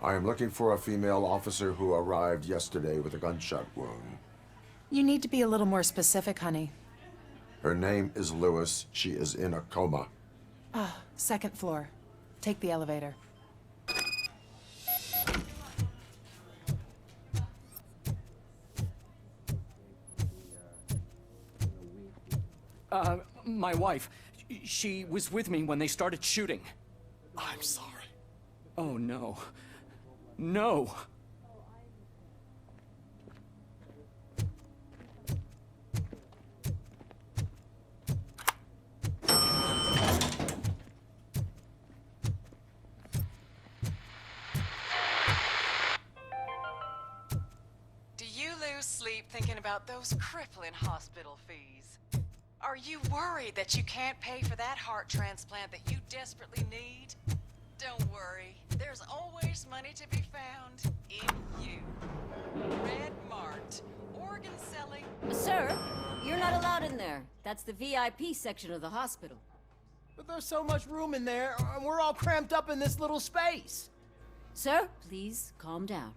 I am looking for a female officer who arrived yesterday with a gunshot wound. You need to be a little more specific, honey. Her name is Lewis. She is in a coma. Second floor. Take the elevator. My wife. She was with me when they started shooting. I'm sorry. Oh, no. No! Do you lose sleep thinking about those crippling hospital fees? Are you worried that you can't pay for that heart transplant that you desperately need? Don't worry, there's always money to be found in you. Red Mart, organ selling. Sir, you're not allowed in there. That's the VIP section of the hospital. But there's so much room in there, and we're all cramped up in this little space. Sir, please calm down.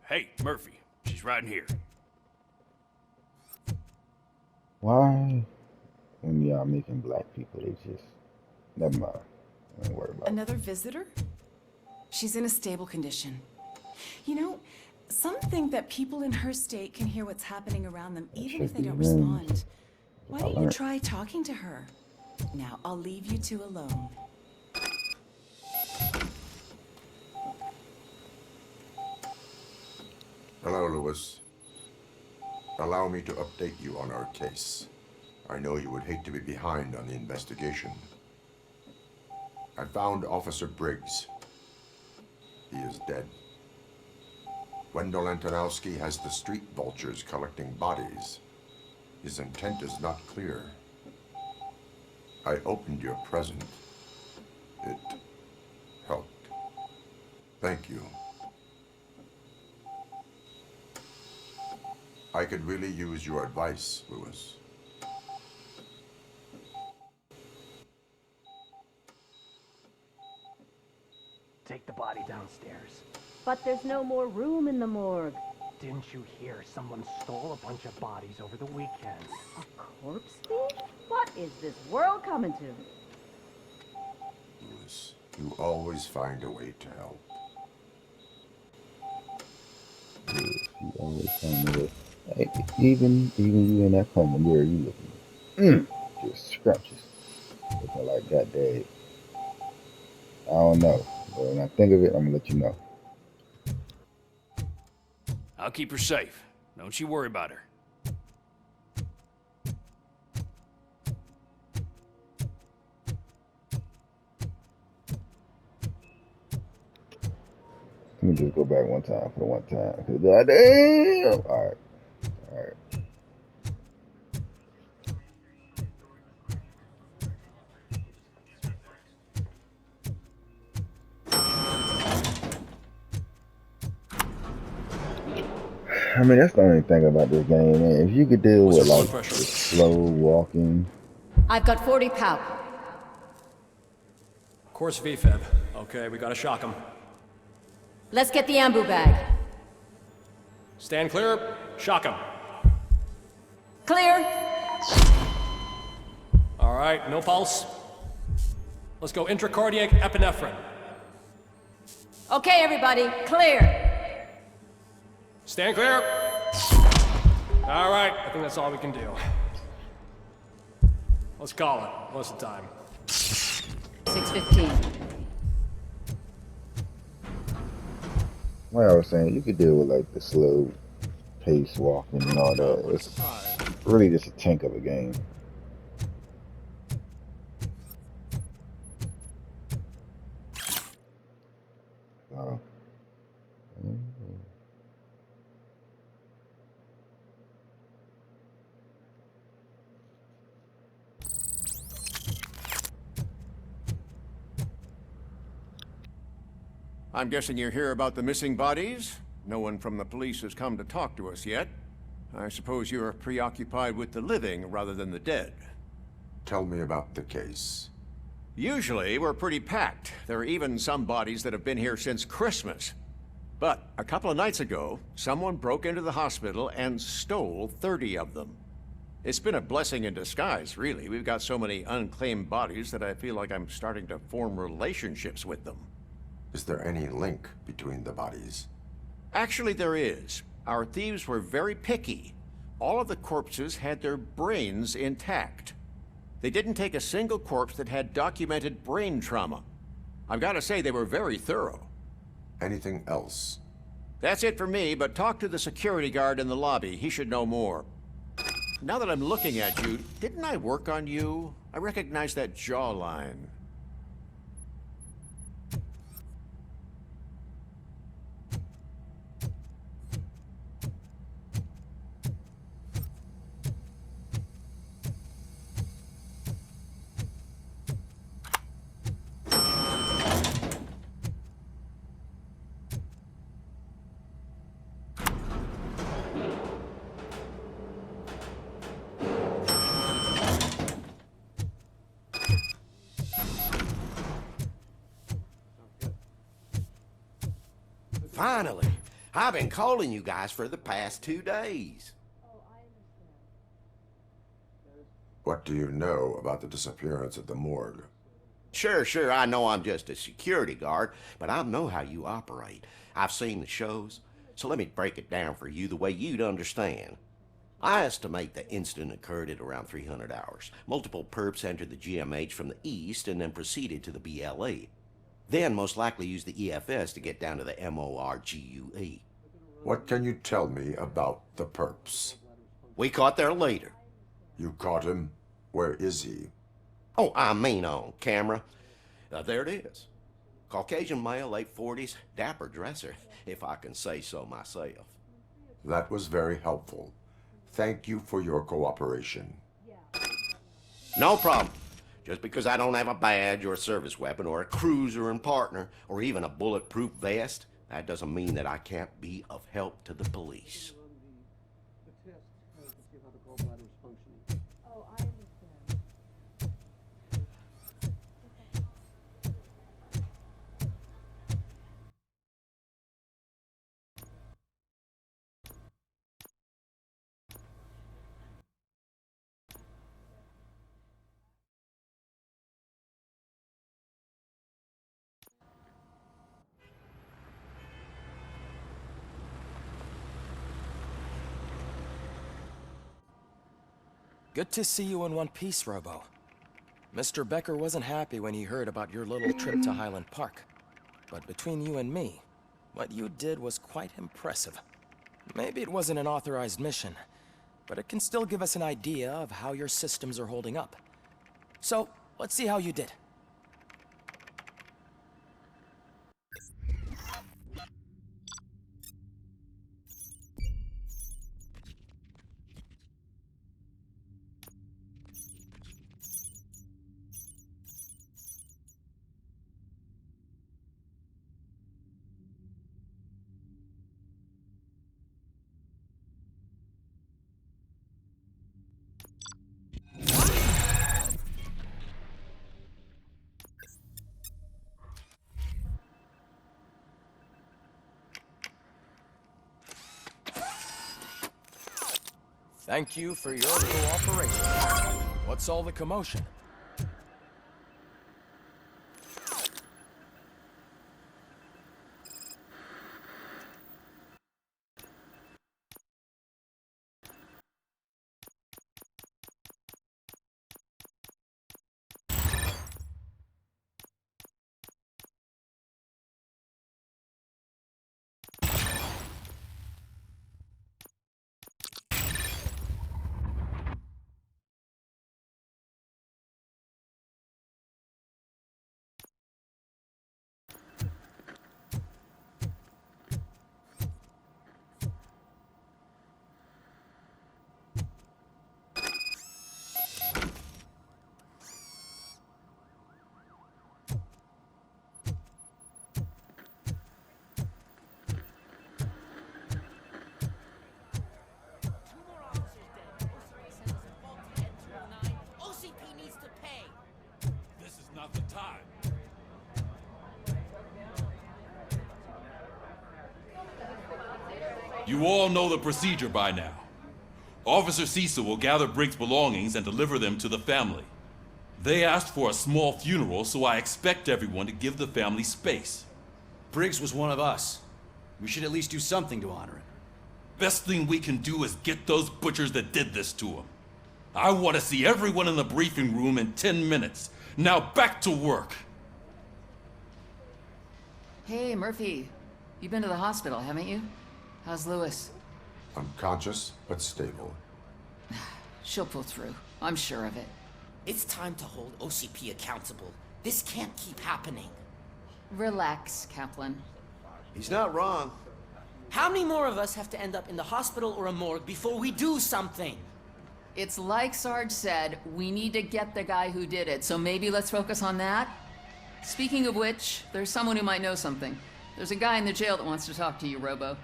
Hey, Murphy. She's right in here. Why, when y'all making black people, they just never mind. Don't worry about it. Another visitor? She's in a stable condition. You know, some think that people in her state can hear what's happening around them even if they don't respond. Why don't you try talking to her? Now, I'll leave you two alone. Hello, Lewis. Allow me to update you on our case. I know you would hate to be behind on the investigation. I found Officer Briggs. He is dead. Wendell Antonowski has the street vultures collecting bodies. His intent is not clear. I opened your present. It helped. Thank you. I could really use your advice, Lewis. Take the body downstairs. But there's no more room in the morgue. Didn't you hear someone stole a bunch of bodies over the weekend? A corpse thief? What is this world coming to? Lewis, you always find a way to help. You always find a way. Hey, even you in that coma, where you looking? Just scrumptious. Looking like goddamn. I don't know. But when I think of it, I'm gonna let you know. I'll keep her safe. Don't you worry about her. Let me just go back one time for the one time. Cause goddamn. All right. I mean, that's the only thing about this game, man. If you could deal with like the slow walking. I've got 40 pow. Course VFib. Okay, we gotta shock him. Let's get the ambu bag. Stand clear. Shock him. Clear. All right, no pulse. Let's go intracardiac epinephrine. Okay, everybody, clear. Stand clear. All right, I think that's all we can do. Let's call it. What's the time? 6:15. like I was saying, you could deal with like the slow pace walking and all Oh, that. what a It's surprise. really just a tank of a game. Wow. I'm guessing you're here about the missing bodies? No one from the police has come to talk to us yet. I suppose you're preoccupied with the living rather than the dead. Tell me about the case. Usually, we're pretty packed. There are even some bodies that have been here since Christmas. But a couple of nights ago, someone broke into the hospital and stole 30 of them. It's been a blessing in disguise, really. We've got so many unclaimed bodies that I feel like I'm starting to form relationships with them. Is there any link between the bodies? Actually, there is. Our thieves were very picky. All of the corpses had their brains intact. They didn't take a single corpse that had documented brain trauma. I've got to say, they were very thorough. Anything else? That's it for me, but talk to the security guard in the lobby. He should know more. Now that I'm looking at you, didn't I work on you? I recognize that jawline. Finally! I've been calling you guys for the past 2 days. What do you know about the disappearance at the morgue? Sure, I know I'm just a security guard, but I know how you operate. I've seen the shows, so let me break it down for you the way you'd understand. I estimate the incident occurred at around 300 hours. Multiple perps entered the GMH from the east and then proceeded to the BLE. Then most likely used the EFS to get down to the MORGUE. What can you tell me about the perps? We caught their leader. You caught him? Where is he? Oh, I mean on camera. There it is. Caucasian male, late 40s, dapper dresser, if I can say so myself. That was very helpful. Thank you for your cooperation. No problem. Just because I don't have a badge or a service weapon or a cruiser and partner or even a bulletproof vest, that doesn't mean that I can't be of help to the police. Good to see you in one piece, Robo. Mr. Becker wasn't happy when he heard about your little trip to Highland Park. But between you and me, what you did was quite impressive. Maybe it wasn't an authorized mission, but it can still give us an idea of how your systems are holding up. So, let's see how you did. Thank you for your cooperation. What's all the commotion? Not the time. You all know the procedure by now. Officer Cecil will gather Briggs' belongings and deliver them to the family. They asked for a small funeral, so I expect everyone to give the family space. Briggs was one of us. We should at least do something to honor him. Best thing we can do is get those butchers that did this to him. I want to see everyone in the briefing room in 10 minutes. Now back to work. Hey, Murphy. You've been to the hospital, haven't you? How's Lewis? Unconscious, but stable. She'll pull through. I'm sure of it. It's time to hold OCP accountable. This can't keep happening. Relax, Kaplan. He's not wrong. How many more of us have to end up in the hospital or a morgue before we do something? It's like Sarge said, we need to get the guy who did it, so maybe let's focus on that? Speaking of which, there's someone who might know something. There's a guy in the jail that wants to talk to you, Robo.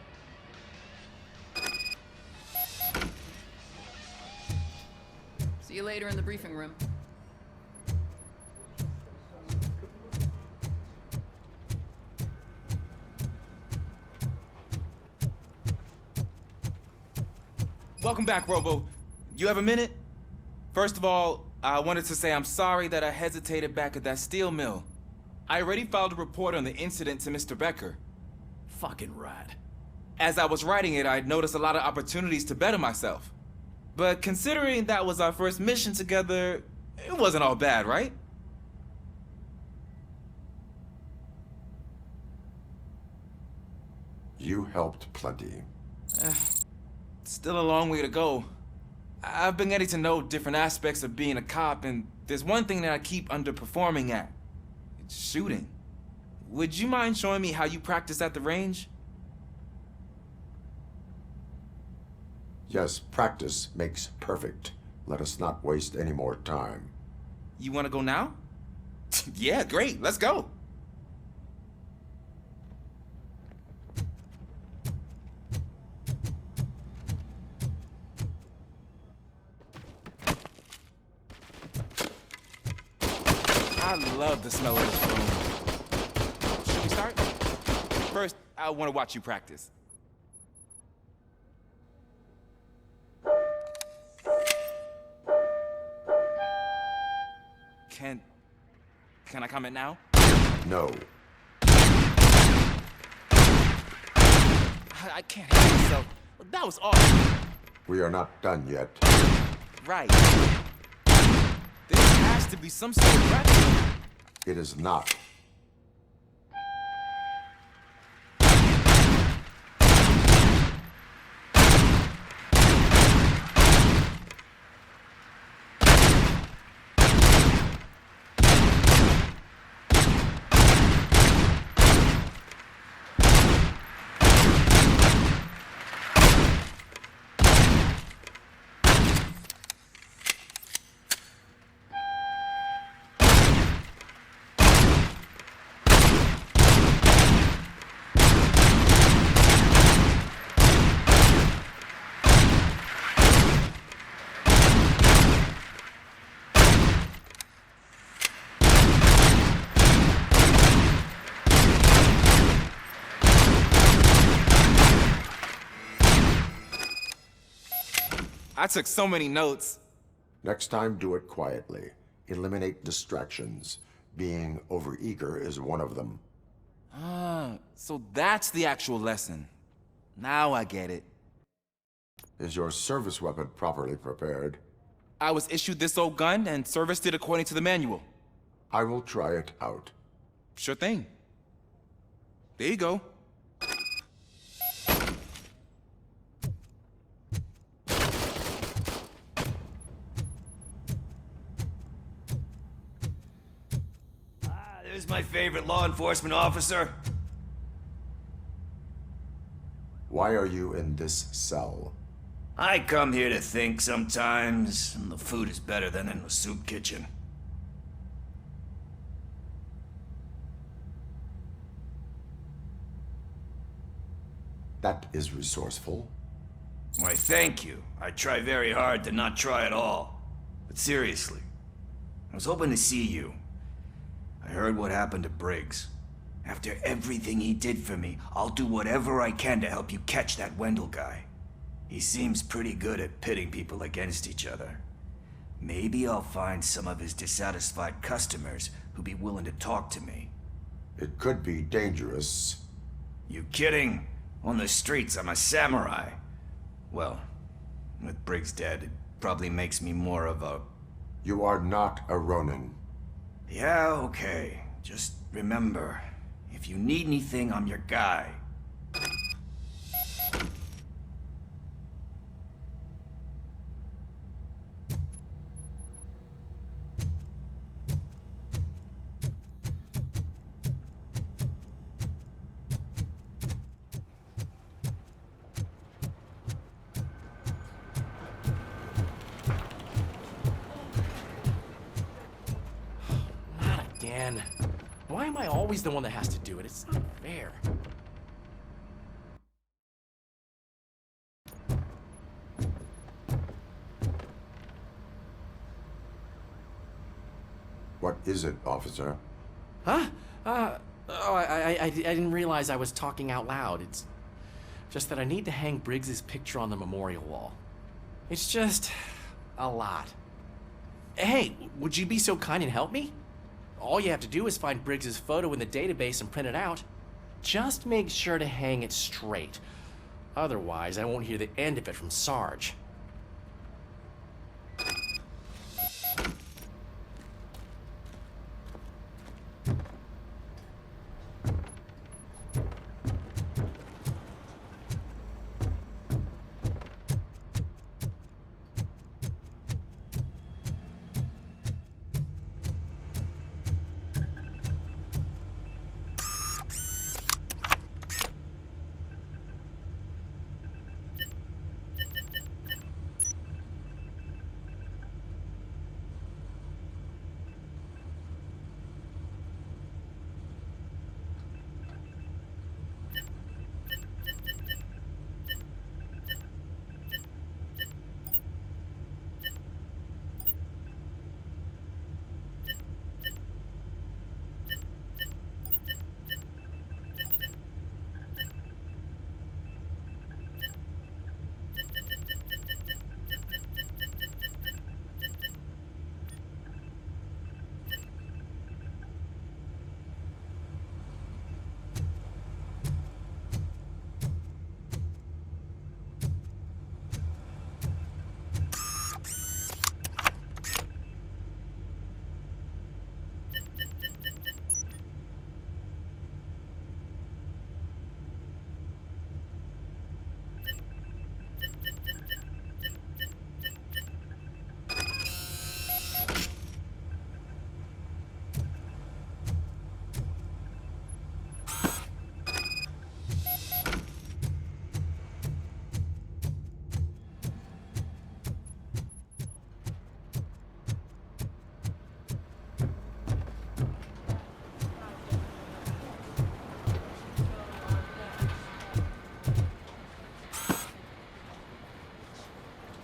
See you later in the briefing room. Welcome back, Robo. You have a minute? First of all, I wanted to say I'm sorry that I hesitated back at that steel mill. I already filed a report on the incident to Mr. Becker. Fucking rad. As I was writing it, I'd noticed a lot of opportunities to better myself. But considering that was our first mission together, it wasn't all bad, right? You helped plenty. Still a long way to go. I've been getting to know different aspects of being a cop, and there's one thing that I keep underperforming at. It's shooting. Would you mind showing me how you practice at the range? Yes, practice makes perfect. Let us not waste any more time. You want to go now? Yeah, great. Let's go. I love the smell of this room. Should we start? First, I want to watch you practice. Can I comment now? No. I can't help myself. That was awesome. We are not done yet. Right. There has to be some sort of record. It is not. I took so many notes. Next time, do it quietly. Eliminate distractions. Being overeager is one of them. Ah, so that's the actual lesson. Now I get it. Is your service weapon properly prepared? I was issued this old gun and serviced it according to the manual. I will try it out. Sure thing. There you go. There's my favorite law enforcement officer. Why are you in this cell? I come here to think sometimes, and the food is better than in the soup kitchen. That is resourceful. Why, thank you. I try very hard to not try at all. But seriously, I was hoping to see you. I heard what happened to Briggs. After everything he did for me, I'll do whatever I can to help you catch that Wendell guy. He seems pretty good at pitting people against each other. Maybe I'll find some of his dissatisfied customers who'd be willing to talk to me. It could be dangerous. You kidding? On the streets, I'm a samurai. Well, with Briggs dead, it probably makes me more of a... You are not a Ronin. Yeah, okay. Just remember, if you need anything, I'm your guy. Again. Why am I always the one that has to do it? It's not fair. What is it, officer? Huh? I didn't realize I was talking out loud. It's just that I need to hang Briggs's picture on the memorial wall. It's just a lot. Hey, would you be so kind and help me? All you have to do is find Briggs's photo in the database and print it out. Just make sure to hang it straight. Otherwise, I won't hear the end of it from Sarge.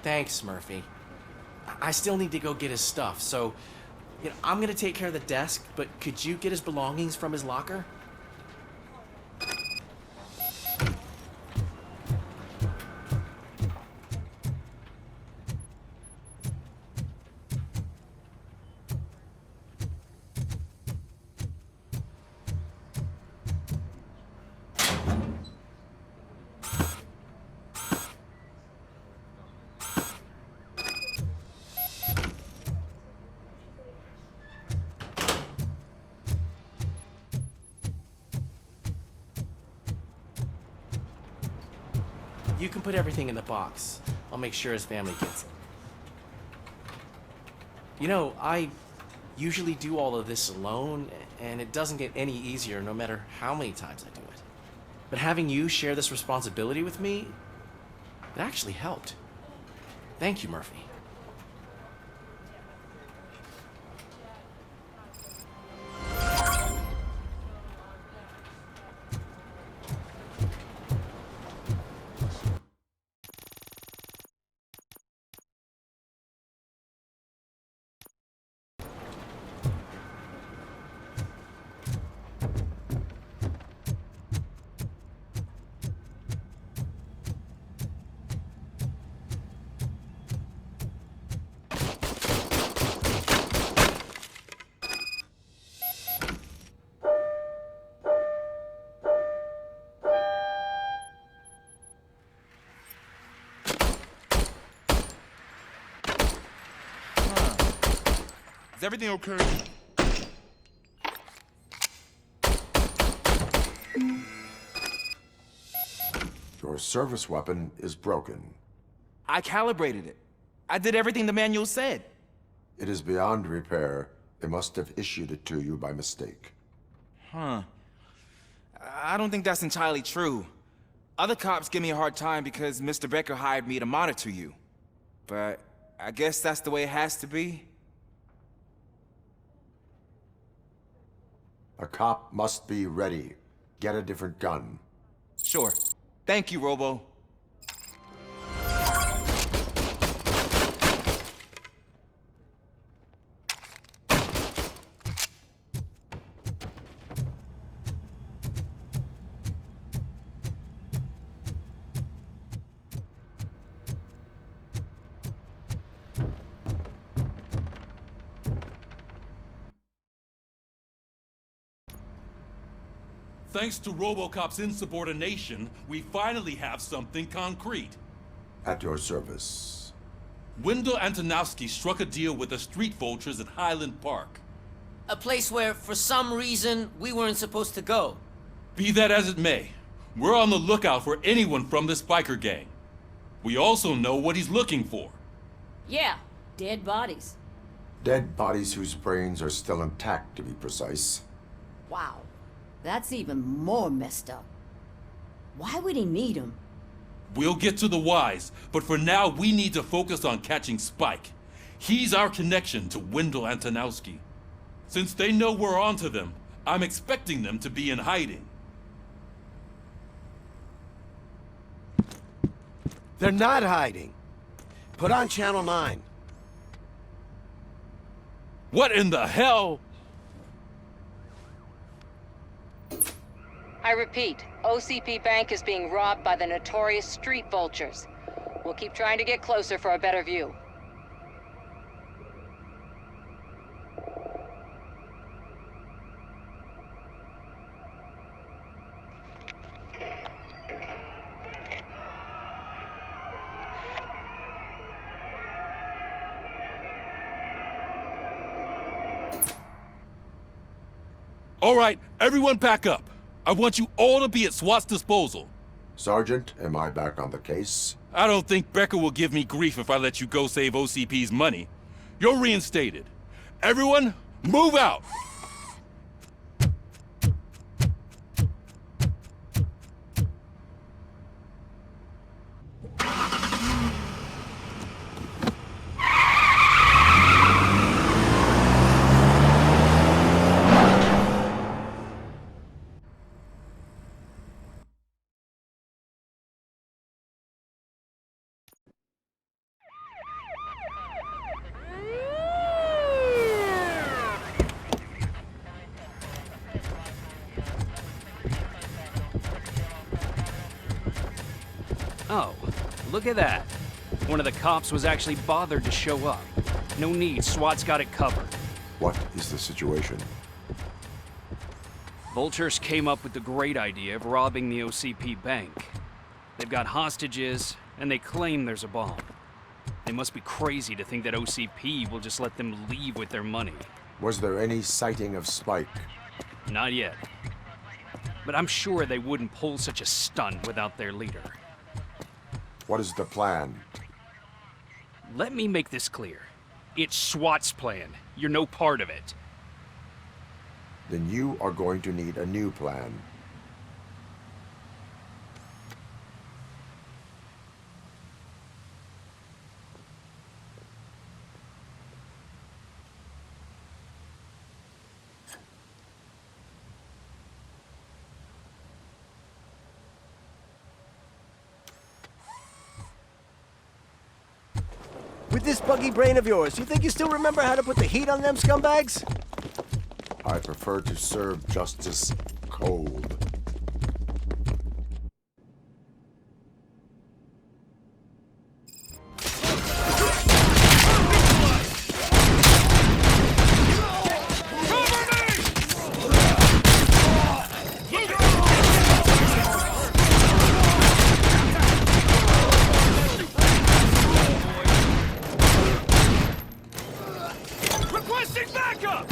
Thanks, Murphy. I still need to go get his stuff, so I'm gonna take care of the desk, but could you get his belongings from his locker? You can put everything in the box. I'll make sure his family gets it. You know, I usually do all of this alone, and it doesn't get any easier no matter how many times I do it. But having you share this responsibility with me, it actually helped. Thank you, Murphy. Is everything okay? Your service weapon is broken. I calibrated it. I did everything the manual said. It is beyond repair. They must have issued it to you by mistake. Huh. I don't think that's entirely true. Other cops give me a hard time because Mr. Becker hired me to monitor you. But I guess that's the way it has to be. A cop must be ready. Get a different gun. Sure. Thank you, Robo. Thanks to Robocop's insubordination, we finally have something concrete. At your service. Wendell Antonowski struck a deal with the street vultures at Highland Park. A place where, for some reason, we weren't supposed to go. Be that as it may, we're on the lookout for anyone from this biker gang. We also know what he's looking for. Yeah, dead bodies. Dead bodies whose brains are still intact, to be precise. Wow, that's even more messed up. Why would he need them? We'll get to the whys, but for now we need to focus on catching Spike. He's our connection to Wendell Antonowski. Since they know we're onto them, I'm expecting them to be in hiding. They're not hiding. Put on Channel 9. What in the hell? I repeat, OCP Bank is being robbed by the notorious street vultures. We'll keep trying to get closer for a better view. All right, everyone back up. I want you all to be at SWAT's disposal. Sergeant, am I back on the case? I don't think Becker will give me grief if I let you go save OCP's money. You're reinstated. Everyone, move out! Oh, look at that. One of the cops was actually bothered to show up. No need, SWAT's got it covered. What is the situation? Vultures came up with the great idea of robbing the OCP bank. They've got hostages, and they claim there's a bomb. They must be crazy to think that OCP will just let them leave with their money. Was there any sighting of Spike? Not yet. But I'm sure they wouldn't pull such a stunt without their leader. What is the plan? Let me make this clear. It's SWAT's plan. You're no part of it. Then you are going to need a new plan. With this buggy brain of yours, you think you still remember how to put the heat on them scumbags? I prefer to serve justice cold. Requesting backup!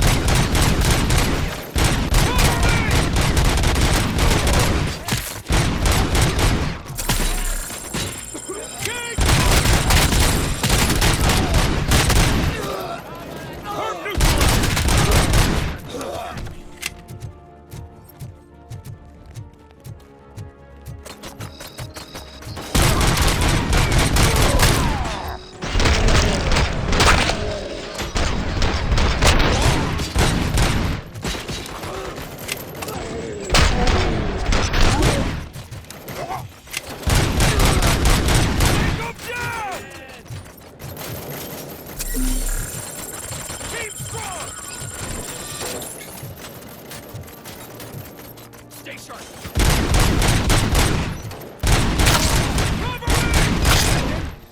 Stay sharp.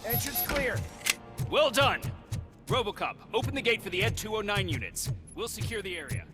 Entrance clear. Well done. Robocop, open the gate for the Ed 209 units. We'll secure the area.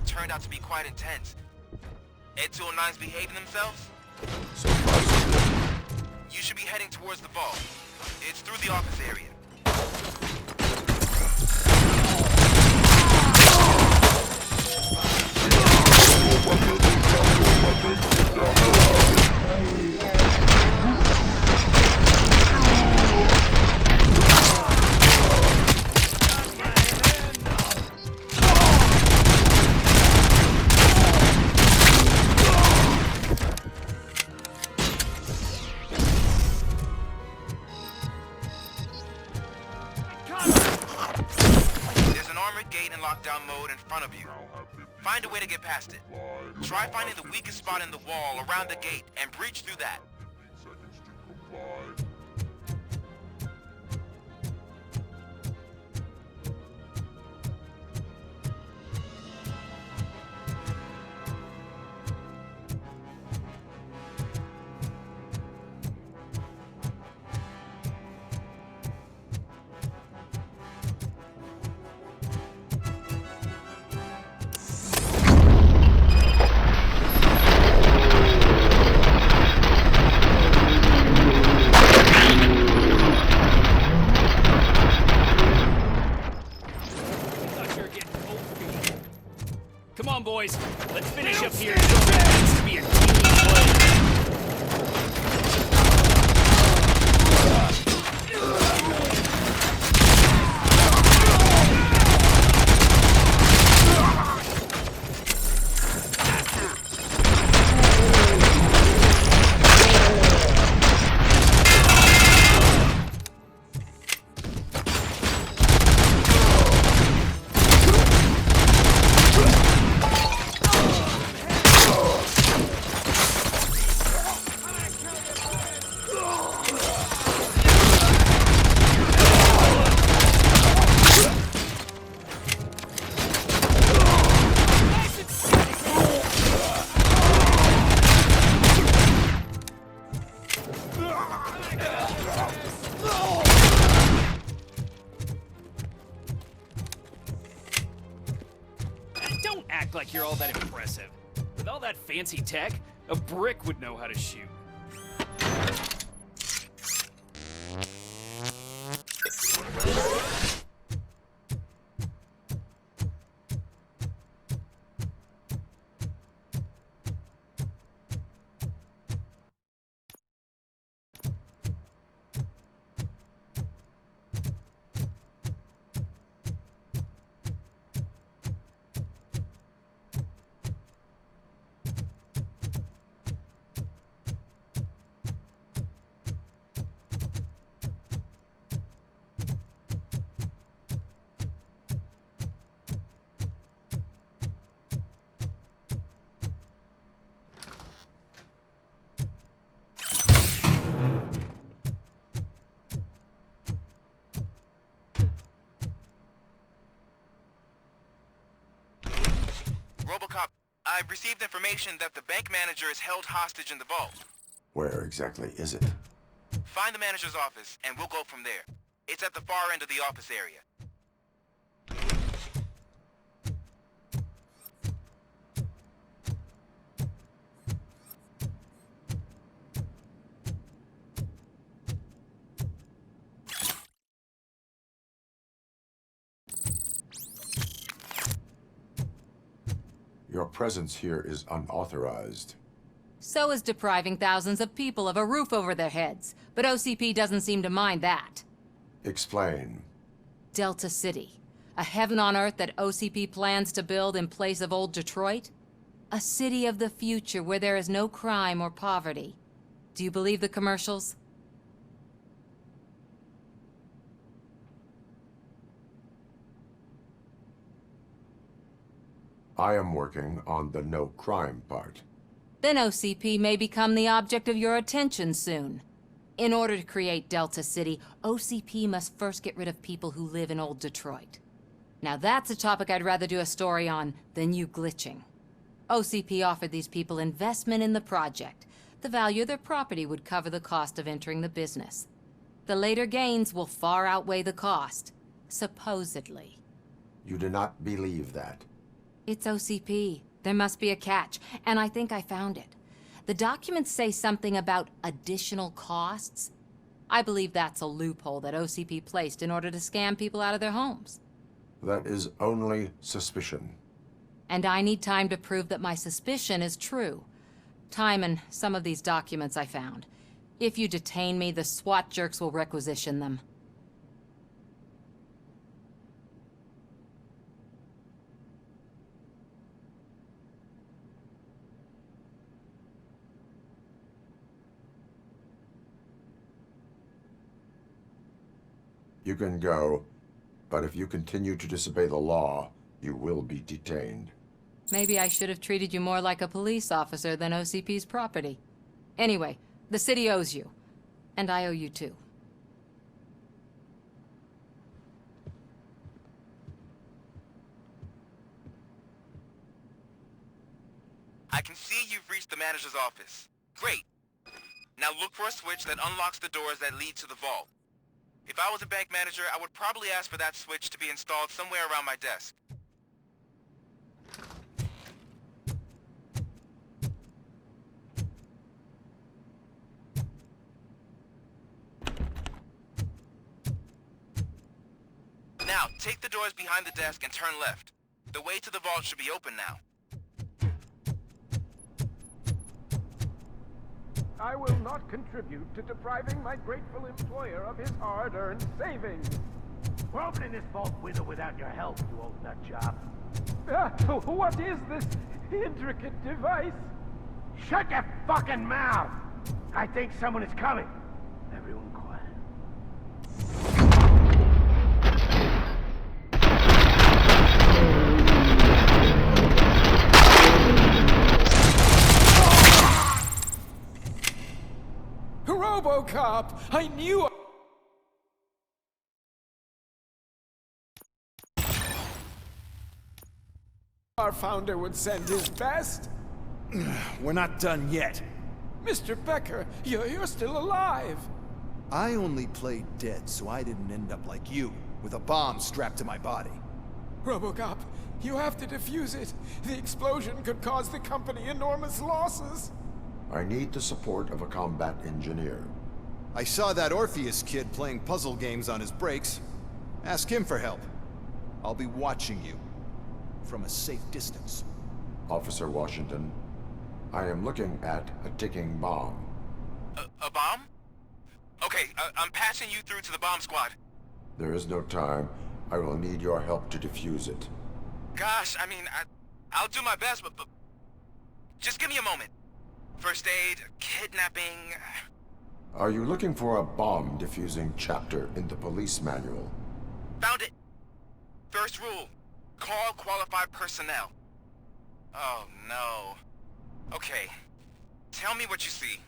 Turned out to be quite intense. Ed 209's behaving themselves? So far, so good. You should be heading towards the vault. It's through the office area. Gate in lockdown mode in front of you. Find a way to get past it. Try finding the weakest spot in the wall around the gate and breach through that. Come on, boys. Let's finish up here. It needs to be a team play. Don't act like you're all that impressive. With all that fancy tech, a brick would know how to shoot. I've received information that the bank manager is held hostage in the vault. Where exactly is it? Find the manager's office, and we'll go from there. It's at the far end of the office area. Your presence here is unauthorized. So is depriving thousands of people of a roof over their heads. But OCP doesn't seem to mind that. Explain. Delta City. A heaven on earth that OCP plans to build in place of old Detroit? A city of the future where there is no crime or poverty. Do you believe the commercials? I am working on the no crime part. Then OCP may become the object of your attention soon. In order to create Delta City, OCP must first get rid of people who live in old Detroit. Now that's a topic I'd rather do a story on than you glitching. OCP offered these people investment in the project. The value of their property would cover the cost of entering the business. The later gains will far outweigh the cost, supposedly. You do not believe that. It's OCP. There must be a catch, and I think I found it. The documents say something about additional costs. I believe that's a loophole that OCP placed in order to scam people out of their homes. That is only suspicion. And I need time to prove that my suspicion is true. Time and some of these documents I found. If you detain me, the SWAT jerks will requisition them. You can go, but if you continue to disobey the law, you will be detained. Maybe I should have treated you more like a police officer than OCP's property. Anyway, the city owes you. And I owe you too. I can see you've reached the manager's office. Great. Now look for a switch that unlocks the doors that lead to the vault. If I was a bank manager, I would probably ask for that switch to be installed somewhere around my desk. Now, take the doors behind the desk and turn left. The way to the vault should be open now. I will not contribute to depriving my grateful employer of his hard-earned savings. We're opening this vault with or without your help, you old nutjob. What is this intricate device? Shut your fucking mouth! I think someone is coming. Everyone quiet. Robocop! I knew our founder would send his best. We're not done yet. Mr. Becker, you're still alive. I only played dead so I didn't end up like you, with a bomb strapped to my body. Robocop, you have to defuse it. The explosion could cause the company enormous losses. I need the support of a combat engineer. I saw that Orpheus kid playing puzzle games on his breaks. Ask him for help. I'll be watching you. From a safe distance. Officer Washington, I am looking at a ticking bomb. A bomb? Okay, I'm passing you through to the bomb squad. There is no time. I will need your help to defuse it. Gosh, I mean, I'll do my best, but just give me a moment. First aid, kidnapping... Are you looking for a bomb defusing chapter in the police manual? Found it. First rule, call qualified personnel. Oh, no. Okay, tell me what you see.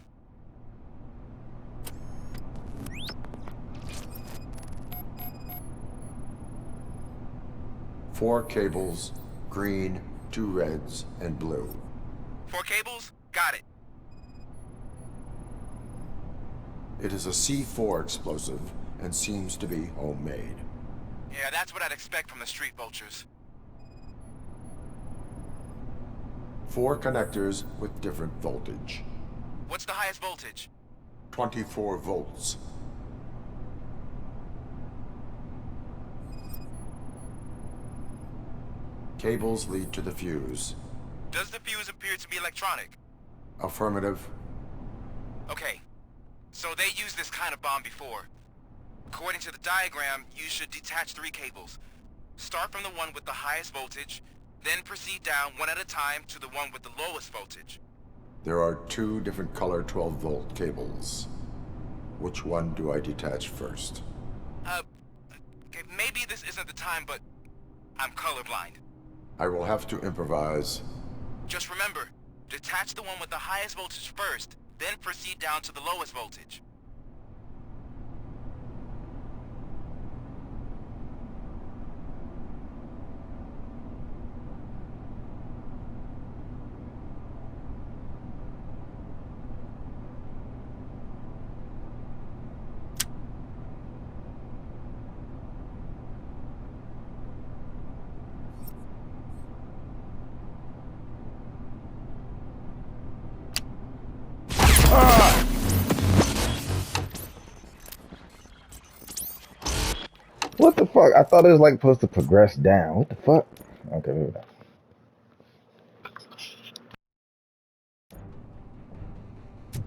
Four cables, green, 2 reds, and blue. 4 cables? Got it. It is a C4 explosive and seems to be homemade. Yeah, that's what I'd expect from the street vultures. 4 connectors with different voltage. What's the highest voltage? 24 volts. Cables lead to the fuse. Does the fuse appear to be electronic? Affirmative. Okay, so they used this kind of bomb before. According to the diagram, you should detach 3 cables. Start from the one with the highest voltage, then proceed down one at a time to the one with the lowest voltage. There are 2 different color 12-volt cables. Which one do I detach first? Okay, maybe this isn't the time, but I'm colorblind. I will have to improvise. Just remember, detach the one with the highest voltage first, then proceed down to the lowest voltage. What the fuck? I thought it was like supposed to progress down. What the fuck? Okay, maybe not.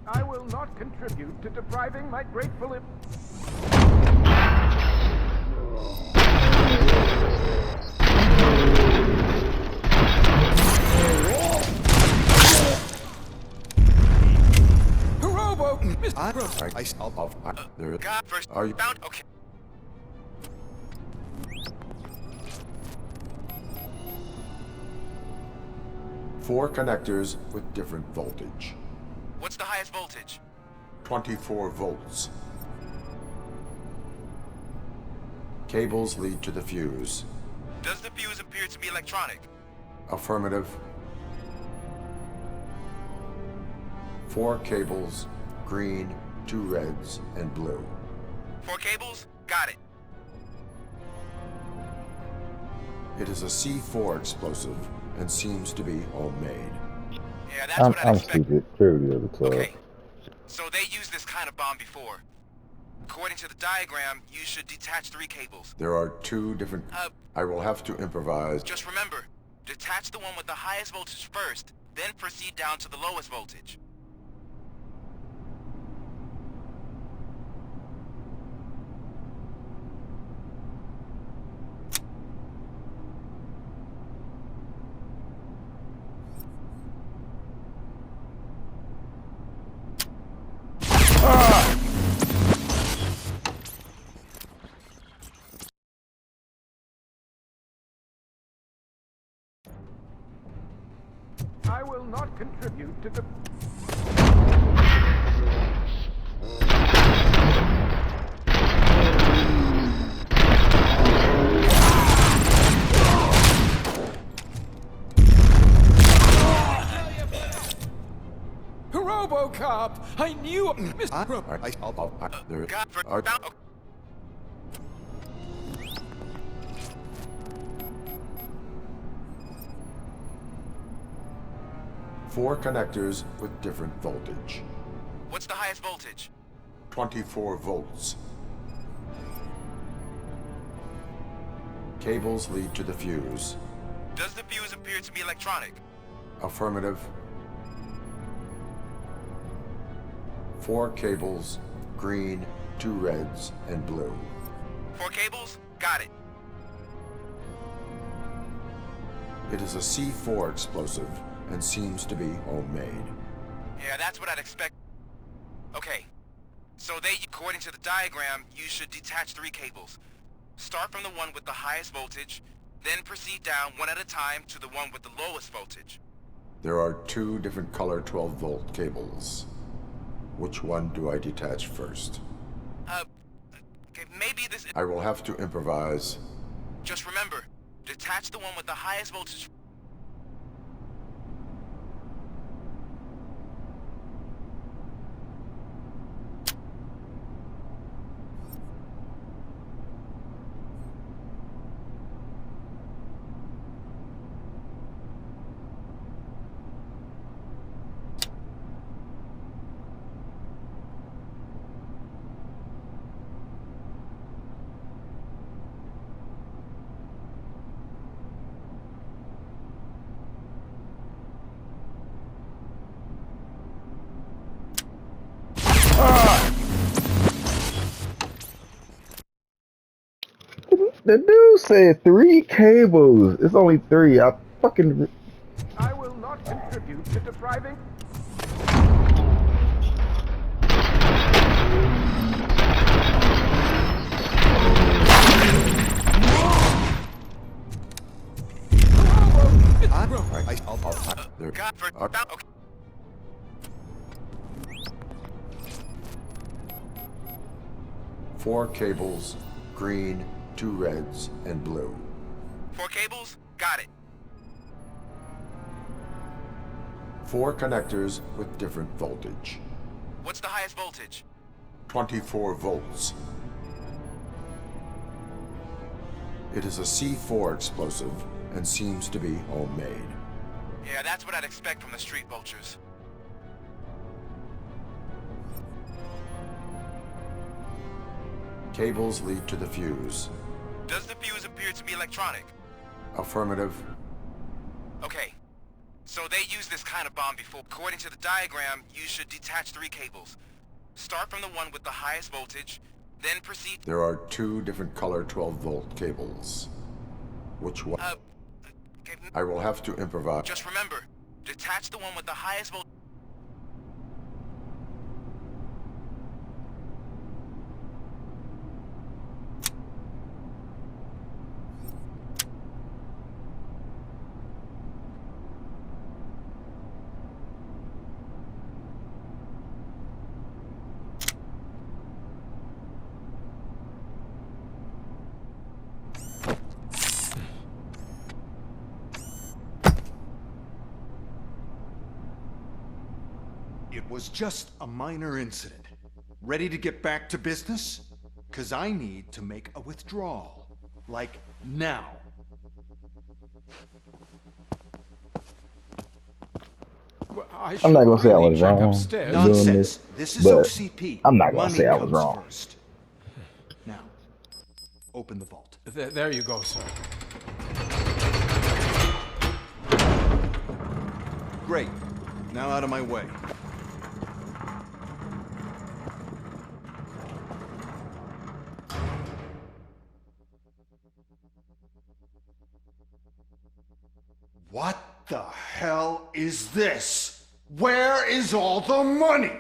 I will not contribute to depriving my grateful Robo! There is. God first. Are you? Found. Okay. Four connectors with different voltage. What's the highest voltage? 24 volts. Cables lead to the fuse. Does the fuse appear to be electronic? Affirmative. 4 cables, green, 2 reds, and blue. 4 cables? Got it. It is a C4 explosive and seems to be homemade. Yeah, that's what I'd expect. Stupid. Clearly, the club. Okay, so they used this kind of bomb before. According to the diagram, you should detach 3 cables. There are 2 different... I will have to improvise. Just remember, detach the one with the highest voltage first, then proceed down to the lowest voltage. I will not contribute to the... Robocop! I knew... Four connectors with different voltage. What's the highest voltage? 24 volts. Cables lead to the fuse. Does the fuse appear to be electronic? Affirmative. 4 cables, green, 2 reds, and blue. 4 cables? Got it. It is a C4 explosive and seems to be homemade. Yeah, that's what I'd expect. Okay, so they, according to the diagram, you should detach 3 cables. Start from the one with the highest voltage, then proceed down one at a time to the one with the lowest voltage. There are 2 different color 12-volt cables. Which one do I detach first? Okay, maybe this... I will have to improvise. Just remember, detach the one with the highest voltage... The dude said 3 cables. It's only 3. I fucking. I will not contribute to depriving. Four cables, green, 2 reds, and blue. 4 cables? Got it. 4 connectors with different voltage. What's the highest voltage? 24 volts. It is a C4 explosive and seems to be homemade. Yeah, that's what I'd expect from the street vultures. Cables lead to the fuse. Does the fuse appear to be electronic? Affirmative. Okay. So they used this kind of bomb before. According to the diagram, you should detach 3 cables. Start from the one with the highest voltage, then proceed... There are 2 different color 12-volt cables. Which one? I will have to improvise. Just remember, detach the one with the highest voltage. It was just a minor incident. Ready to get back to business? 'Cause I need to make a withdrawal. Like, now. I'm not gonna say I was wrong doing Nonsense. this, is but OCP. I'm not gonna Money say I was comes wrong. First. Now, open the vault. There you go, sir. Great. Now out of my way. What the hell is this? Where is all the money?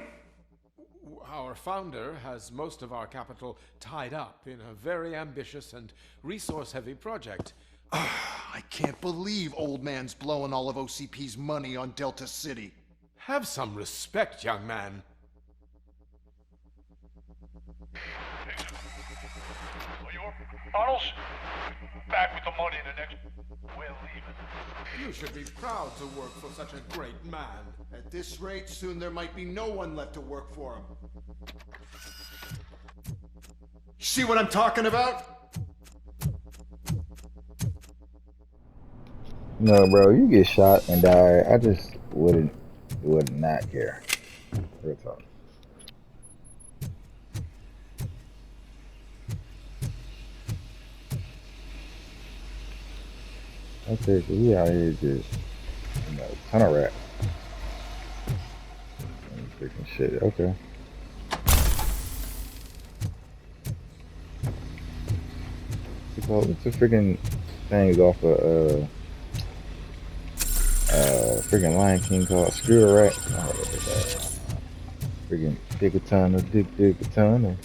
Our founder has most of our capital tied up in a very ambitious and resource-heavy project. I can't believe old man's blowing all of OCP's money on Delta City. Have some respect, young man. Arnold, back with the money the next... We're leaving. You should be proud to work for such a great man. At this rate, soon there might be no one left to work for him. See what I'm talking about? No, bro, you get shot and die. I just would not care. Real talk. Okay, so we out here just, ton of rap. Freaking shit, okay. What's the freaking thing off of, freaking Lion King called Screw Rat? Freaking Dick a ton of Dick a ton of...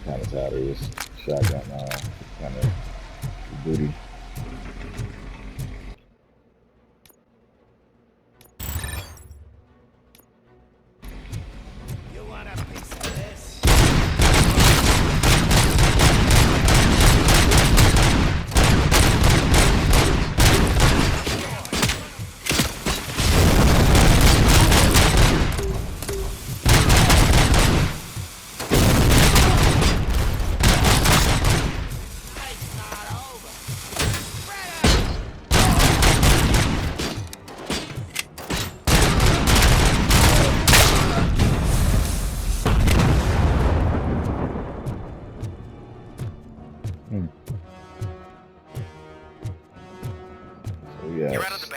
Kind of tired of this shotgun kind of booty. You want a piece of this?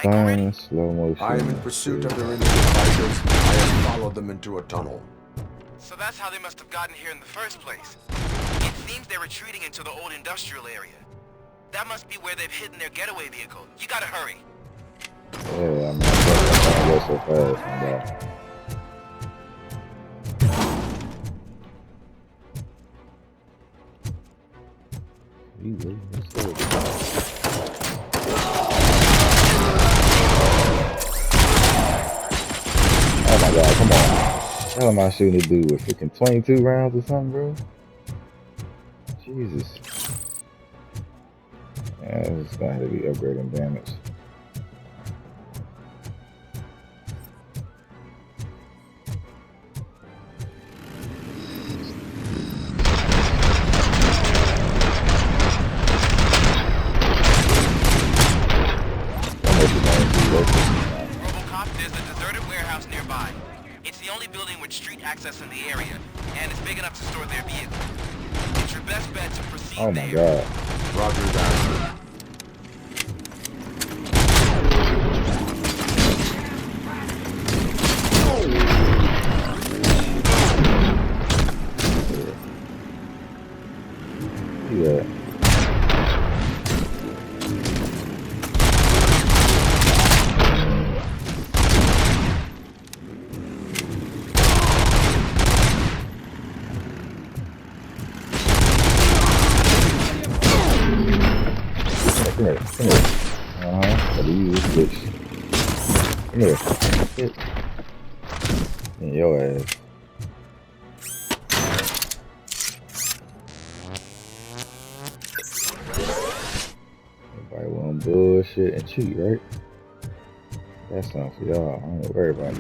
Fine, slow motion. I am in pursuit of their individual fighters. I have followed them into a tunnel. So that's how they must have gotten here in the first place. It seems they're retreating into the old industrial area. That must be where they've hidden their getaway vehicle. You gotta hurry. Yeah, I'm not go so fast, my guy. Oh my god, come on. What am I shooting to do with freaking 22 rounds or something, bro? Jesus. Yeah, it's gonna have to be upgrading damage. Robocop, there's a deserted warehouse nearby. It's the only building with street access in the area, and it's big enough to store their vehicle. It's your best bet to proceed Oh my there. god. Roger that. Yeah. Come here. Gotta use this bitch. Come here. In your ass. Everybody want bullshit and cheat, right? That's something for y'all. I don't worry about it.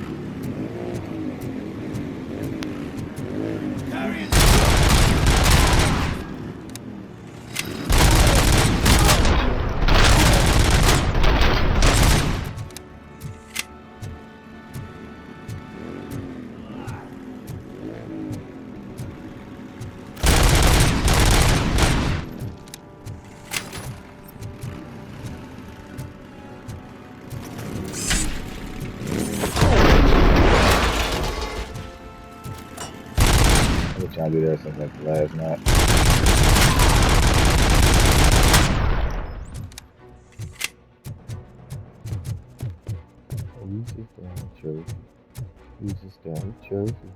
I've been trying to do that since like the last night. We just got a trophy. We just got a trophy.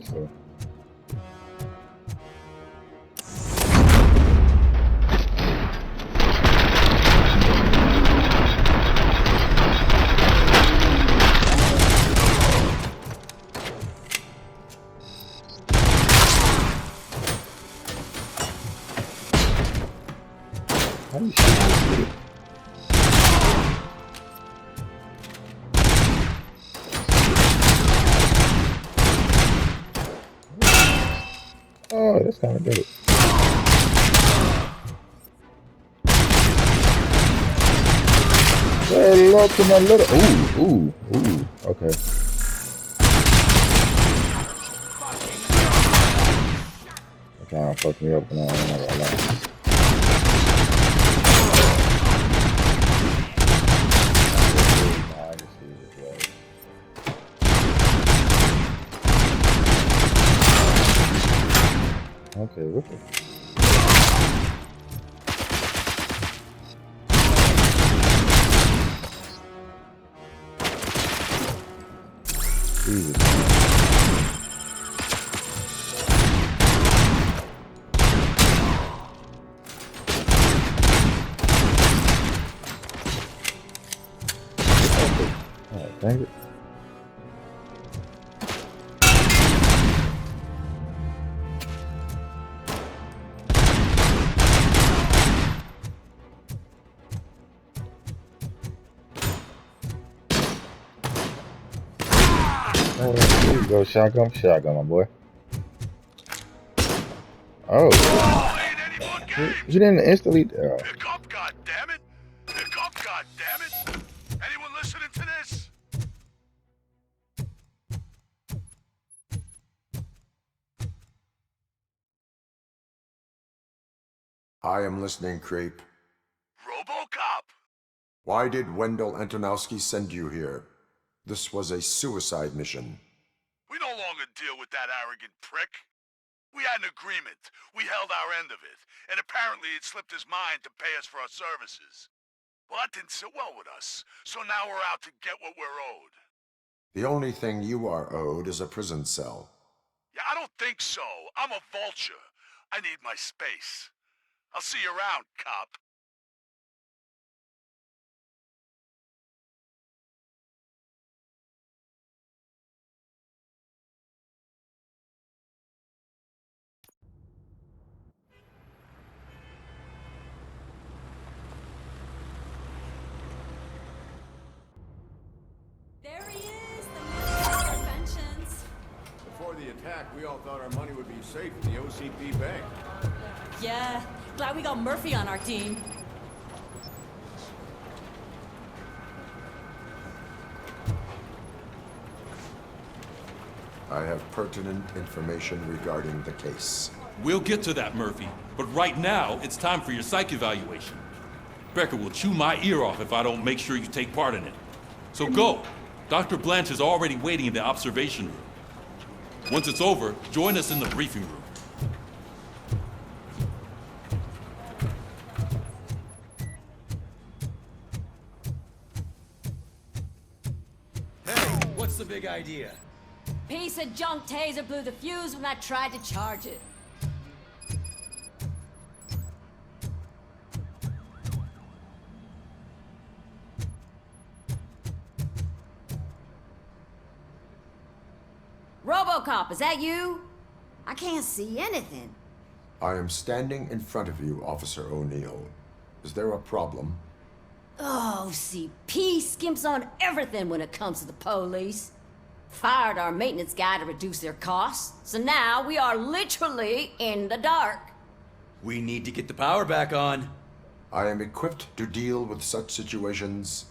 So. How do you shoot this shit? Oh, that's kind of dope. Say hello to my little. Ooh. Okay. That kind of fucked me up when I don't know about that. Okay, what the? Jesus. Alright, dang it. Oh, there you go, shotgun, my boy. Oh. He didn't instantly. Pick up, goddammit! Pick up, goddammit! Anyone listening to this? I am listening, Creep. Robocop! Why did Wendell Antonowski send you here? This was a suicide mission. We no longer deal with that arrogant prick. We had an agreement. We held our end of it. And apparently it slipped his mind to pay us for our services. Well, that didn't sit well with us. So now we're out to get what we're owed. The only thing you are owed is a prison cell. Yeah, I don't think so. I'm a vulture. I need my space. I'll see you around, cop. There he is, the man of conventions. Before the attack, we all thought our money would be safe in the OCP bank. Yeah, glad we got Murphy on our team. I have pertinent information regarding the case. We'll get to that, Murphy. But right now, it's time for your psych evaluation. Becker will chew my ear off if I don't make sure you take part in it. So go. Dr. Blanche is already waiting in the observation room. Once it's over, join us in the briefing room. Hey, what's the big idea? Piece of junk taser blew the fuse when I tried to charge it. Robocop, is that you? I can't see anything. I am standing in front of you, Officer O'Neill. Is there a problem? Oh, CP skimps on everything when it comes to the police. Fired our maintenance guy to reduce their costs, so now we are literally in the dark. We need to get the power back on. I am equipped to deal with such situations.